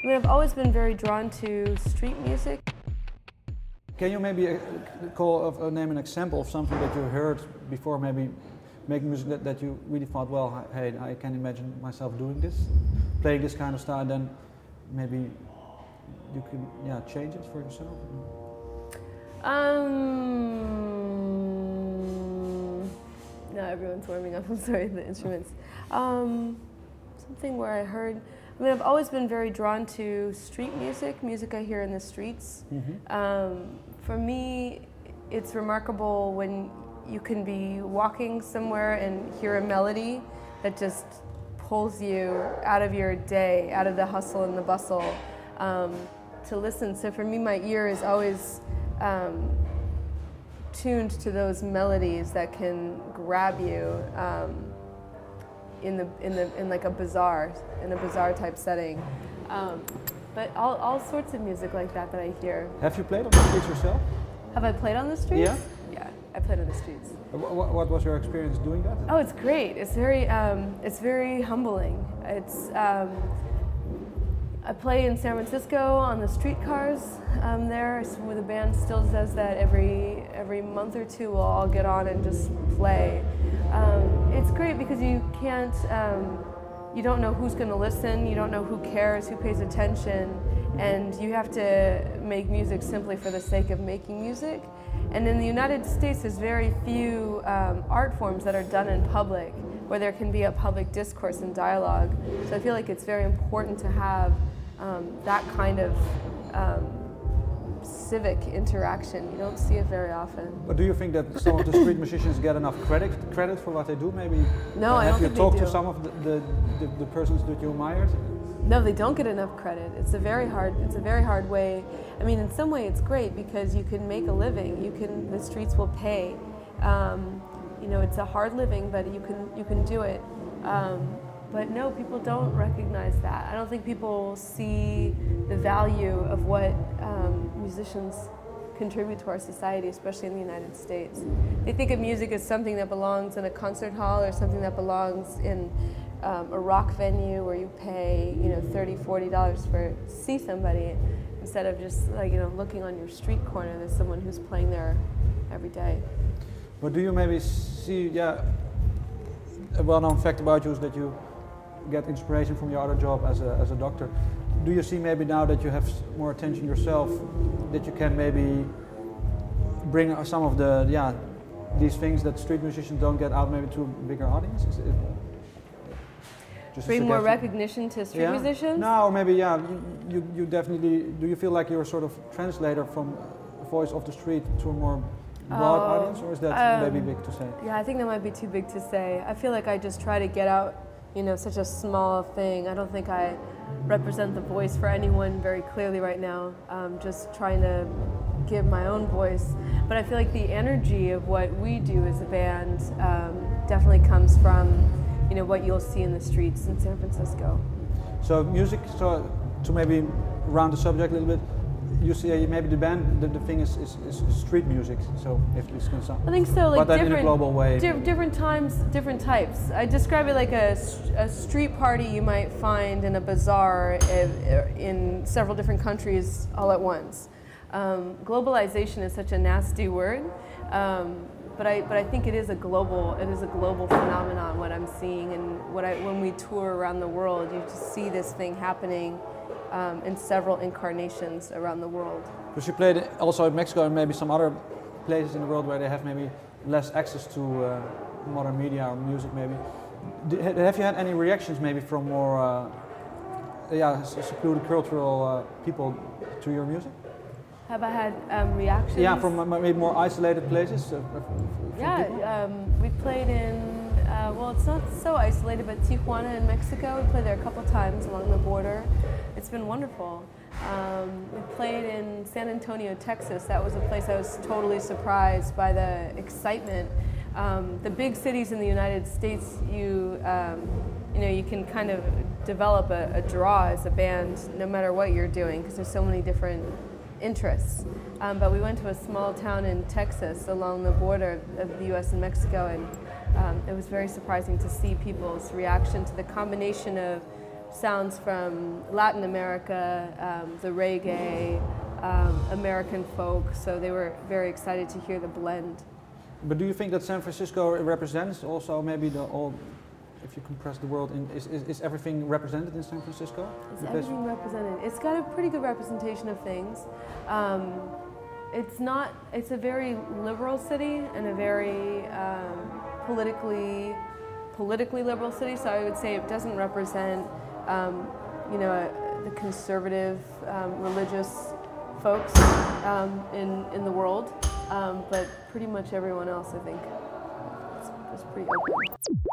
I mean, I've always been very drawn to street music. Can you maybe name an example of something that you heard before, maybe making music that you really thought, well, hey, I can imagine myself doing this, playing this kind of style, then maybe you can change it for yourself? No, everyone's warming up, I'm sorry, the instruments. Something where I heard, I mean, I've always been very drawn to street music, music I hear in the streets. Mm-hmm. For me, it's remarkable when you can be walking somewhere and hear a melody that just pulls you out of your day, out of the hustle and the bustle, to listen. So for me, my ear is always tuned to those melodies that can grab you in like a bazaar, in a bazaar type setting. But all sorts of music like that I hear. Have you played on the streets yourself? Have I played on the streets? Yeah. Yeah, I played on the streets. What was your experience doing that? Oh, it's great. It's very humbling. I play in San Francisco on the streetcars there, where the band still does that every month or two. We'll all get on and just play. It's great because you can't, you don't know who's going to listen, you don't know who cares, who pays attention, and you have to make music simply for the sake of making music. And in the United States, there's very few art forms that are done in public, where there can be a public discourse and dialogue. So I feel like it's very important to have that kind of civic interaction. You don't see it very often. But do you think that some of the street musicians get enough credit for what they do? Maybe. No, I don't think they do. Have you talked to some of the persons that you admired? No, they don't get enough credit. It's a very hard way. I mean, in some way, it's great because you can make a living. The streets will pay. You know, it's a hard living, but you can do it. But no, people don't recognize that. I don't think people see the value of what musicians contribute to our society, especially in the United States. They think of music as something that belongs in a concert hall or something that belongs in a rock venue where you pay, you know, $30, $40 to see somebody, instead of just like, you know, looking on your street corner. There's someone who's playing there every day. But do you maybe see, a well-known fact about you is that you get inspiration from your other job as a doctor. Do you see maybe now that you have more attention yourself, that you can maybe bring some of these things that street musicians don't get out maybe to a bigger audience? Bring more recognition to street musicians? No, or maybe you definitely, do you feel like you're sort of translator from voice of the street to a more broad audience, or is that maybe big to say? Yeah, I think that might be too big to say. I feel like I just try to get out, you know, such a small thing. I don't think I represent the voice for anyone very clearly right now. Just trying to give my own voice. But I feel like the energy of what we do as a band definitely comes from, you know, what you'll see in the streets in San Francisco. So music, so to maybe round the subject a little bit, you see maybe the band, the thing is street music, so if it's going to sound... I think so, like but then in a global way. Different times, different types. I describe it like a street party you might find in a bazaar in several different countries all at once. Globalization is such a nasty word, but I think it is a global phenomenon, what I'm seeing, and when we tour around the world, you just see this thing happening in several incarnations around the world. Because you played also in Mexico and maybe some other places in the world where they have maybe less access to modern media or music maybe. Have you had any reactions maybe from more secluded cultural people to your music? Have I had reactions? Yeah, from maybe more isolated places? We played in, well, it's not so isolated, but Tijuana in Mexico. We played there a couple times along the border. It's been wonderful. We played in San Antonio, Texas. That was a place I was totally surprised by the excitement. The big cities in the United States, you know, you can kind of develop a draw as a band no matter what you're doing, because there's so many different interests. But we went to a small town in Texas along the border of the US and Mexico, and it was very surprising to see people's reaction to the combination of sounds from Latin America, the reggae, American folk, so they were very excited to hear the blend. But do you think that San Francisco represents also maybe the all, if you compress the world, is everything represented in San Francisco? Is everything represented? It's got a pretty good representation of things. It's a very liberal city and a very politically liberal city, so I would say it doesn't represent the conservative religious folks in the world, but pretty much everyone else, I think, is pretty open.